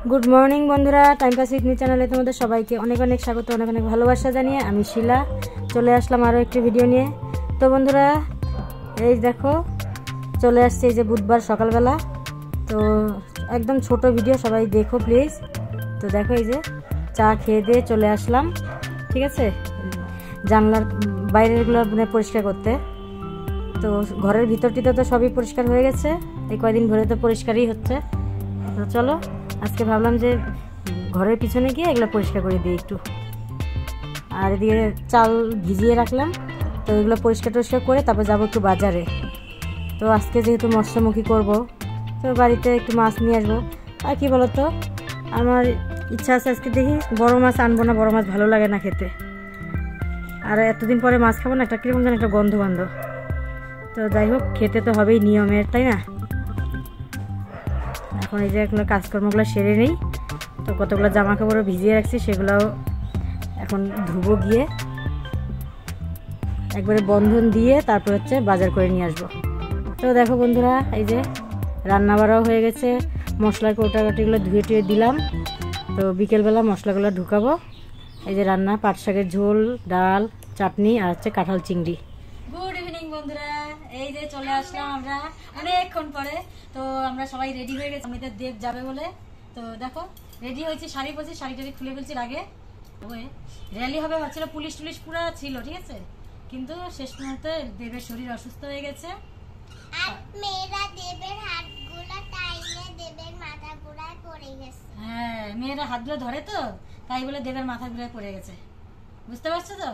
Good morning বন্ধুরা, time pass with me চ্যানেলে তোমাদের সবাইকে অনেক অনেক স্বাগত, অনেক অনেক ভালোবাসা জানিয়ে আমি শিলা চলে আসলাম আরও একটি ভিডিও নিয়ে। তো বন্ধুরা এই দেখো চলে আসছে এই যে বুধবার সকালবেলা, তো একদম ছোট ভিডিও, সবাই দেখো প্লিজ। তো দেখো এই যে চা খেয়ে দিয়ে চলে আসলাম, ঠিক আছে, জানলার বাইরেরগুলো মানে পরিষ্কার করতে। তো ঘরের ভিতরটিতে তো সবই পরিষ্কার হয়ে গেছে, এই কয়দিন ধরে তো পরিষ্কারই হচ্ছে। তো চলো আজকে ভাবলাম যে ঘরের পিছনে গিয়ে এগুলো পরিষ্কার করে দিই একটু। আর এদিকে চাল ভিজিয়ে রাখলাম, তো এগুলো পরিষ্কার টরিষ্কার করে তারপর যাবো একটু বাজারে। তো আজকে যেহেতু মৎস্যমুখী করব, তো বাড়িতে একটু মাছ নিয়ে আসবো। আর কি বলতো, আমার ইচ্ছা আছে আজকে দেখি বড় মাছ আনবো না, বড় মাছ ভালো লাগে না খেতে। আর এতদিন পরে মাছ খাবো না, একটা কীরকম যেন একটা গন্ধ গন্ধ। তো যাই হোক, খেতে তো হবেই নিয়মের, তাই না? এখন এই যে এগুলো কাজকর্মগুলো সেরে নেই। তো কতগুলো জামা কাপড়ও ভিজিয়ে রাখছি, সেগুলোও এখন ধুবো গিয়ে, একবারে বন্ধন দিয়ে তারপর হচ্ছে বাজার করে নিয়ে আসবো। তো দেখো বন্ধুরা এই যে রান্না বাড়াও হয়ে গেছে, মশলার কৌটাকাটিগুলো ধুয়ে টুয়ে দিলাম। তো বিকেলবেলা মশলাগুলো ঢুকাবো। এই যে রান্না, পাট শাকের ঝোল, ডাল, চাটনি আর হচ্ছে কাঁঠাল চিংড়ি। গুড ইভিনিং বন্ধুরা, এই যে চলে আসলাম আমরা অনেকক্ষণ পরে। তো আমরা সবাই রেডি হয়ে গেছি, আমাদের দেব যাবে বলে। তো দেখো রেডি হয়েছি, শাড়ি পরছি, শাড়ি টাড়ি খুলে ফেলছি আগে। র্যালি হবে ভাবছিল, পুলিশ টুলিশ পুরো ছিল, ঠিক আছে, কিন্তু শেষ পর্যন্ত দেবের শরীর অসুস্থ হয়ে গেছে। হ্যাঁ, মেয়েরা হাতগুলো ধরে তো, তাই বলে দেবের মাথা ঘুরে পড়ে গেছে, বুঝতে পারছো তো?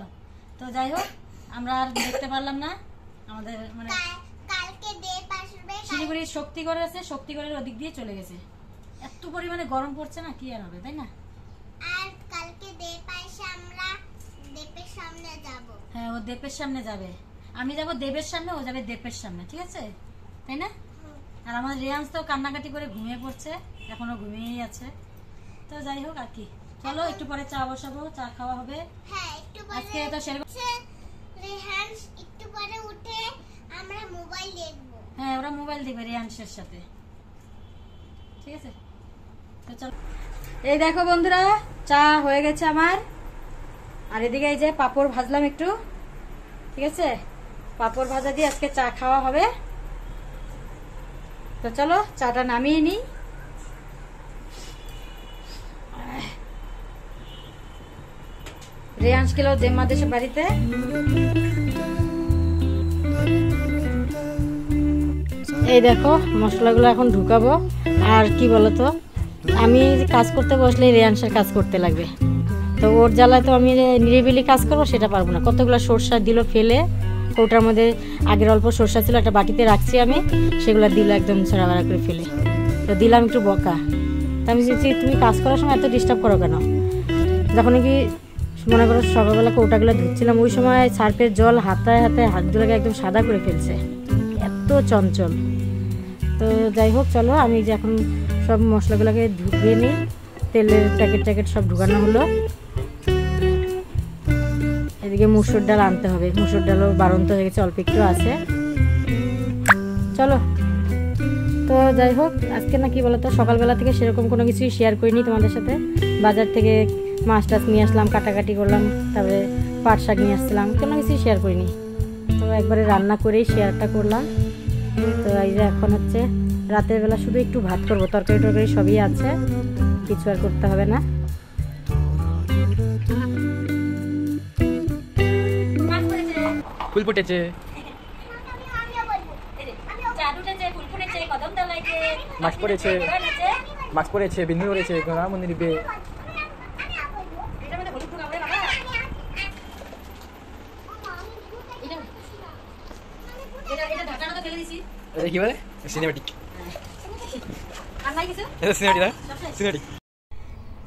তো যাই হোক, আমরা আর দেখতে পারলাম না। আমাদের মানে শিলিগুড়ি শক্তিগড় আছে, শক্তিগড়ের ওদিক দিয়ে চলে গেছে। এত পরিমাণে গরম পড়ছে না, কি আর হবে, তাই না? আর কালকে আমরা দেবের সামনে যাব। হ্যাঁ, ও দেবের সামনে যাবে, আমি যাব দেবের সামনে, ও যাবে দেবের সামনে, ঠিক আছে, তাই না? আর আমাদের রিয়ান্স তো কান্নাকাটি করে ঘুমিয়ে পড়ছে, এখনো ঘুমিয়েই আছে। তো যাই হোক, আর কি, চলো একটু পরে চা বসাবো, চা খাওয়া হবে। হ্যাঁ, একটু পরে আজকে তো রেহান্স একটু পরে উঠে আমরা মোবাইল দেখব। হ্যাঁ, ওরা মোবাইল দেখবে রিয়ান্সের সাথে, ঠিক আছে। তো চলো, এই দেখো বন্ধুরা চা হয়ে গেছে আমার। আর এদিকে এই যে পাপড় ভাজলাম একটু, ঠিক আছে, পাপড় ভাজা দিয়ে আজকে চা খাওয়া হবে। তো চলো চাটা নামিয়ে নিই। রেয়ান্স গেল জেম্মা দেশের বাড়িতে। এই দেখো মশলাগুলো এখন ঢুকাবো। আর কি বলতো, আমি কাজ করতে বসলে রেয়ান্সের কাজ করতে লাগবে, তো ওর জ্বালায় তো আমি নিরিবিলি কাজ করবো সেটা পারবো না। কতগুলো সরষা দিল ফেলে, কৌটার মধ্যে আগের অল্প সরষা ছিল, একটা বাটিতে রাখছি আমি, সেগুলো দিল একদম ছড়াবাড়া করে ফেলে। তো দিলাম একটু বকা। তা আমি তুমি কাজ করার সময় এত ডিস্টার্ব করো কেন? যখন কি মনে করো সকালবেলা কৌটাগুলো ধুচ্ছিলাম, ওই সময় সার্ফের জল হাতায় হাতে হাতগুলোকে একদম সাদা করে ফেলছে, এত চঞ্চল। তো যাই হোক চলো, আমি যে এখন সব মশলাগুলোকে ঢুকিয়ে নিই, তেলের প্যাকেট ট্যাকেট সব ঢুকানো হলো। এদিকে মুসুর ডাল আনতে হবে, মুসুর ডালও বাড়ন্ত হয়ে গেছে, অল্প একটু আছে। চলো, তো যাই হোক আজকে না কি বলতো, সকালবেলা থেকে সেরকম কোনো কিছুই শেয়ার করিনি তোমাদের সাথে। বাজার থেকে মাছ টাছ নিয়ে আসলাম, কাটাকাটি করলাম, তারপরে পাট শাক নিয়ে আসলাম, কোনো কিছুই শেয়ার করিনি। তো একবারে রান্না করেই শেয়ারটা করলাম। তো এই যে এখন হচ্ছে রাতের বেলা শুধু একটু ভাত করবো, তরকারি টরকারি সবই আছে, কিছু আর করতে হবে না। ফুল ফুটেছে, মাছ পড়েছে, মাছ পড়েছে, বিন্দু পড়েছে, ঘোড়া মন্দির বে। কি বলে সিনেমাটিক, সিনেমাটিক।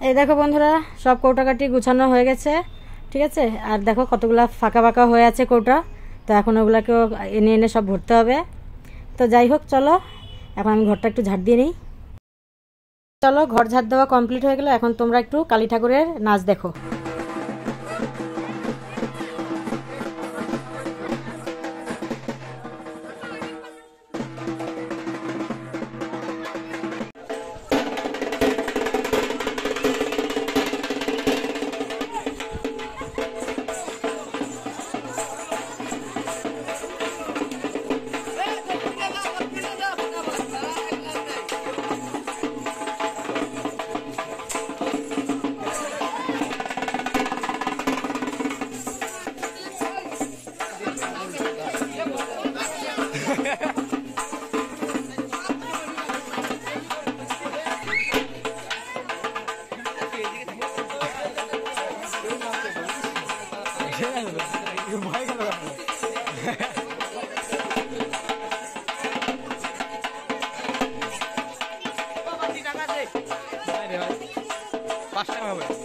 এই দেখো বন্ধুরা সব কৌটাকাটি গুছানো হয়ে গেছে, ঠিক আছে। আর দেখো কতগুলা ফাঁকা ফাঁকা হয়ে আছে কৌটা, তো এখন ওগুলাকেও এনে এনে সব ভরতে হবে। তো যাই হোক চলো, এখন আমি ঘরটা একটু ঝাড় দিয়ে নিই। চলো, ঘর ঝাড় দেওয়া কমপ্লিট হয়ে গেল, এখন তোমরা একটু কালী ঠাকুরের নাচ দেখো। ভয় গেল টাকা আছে 5 টাকা হবে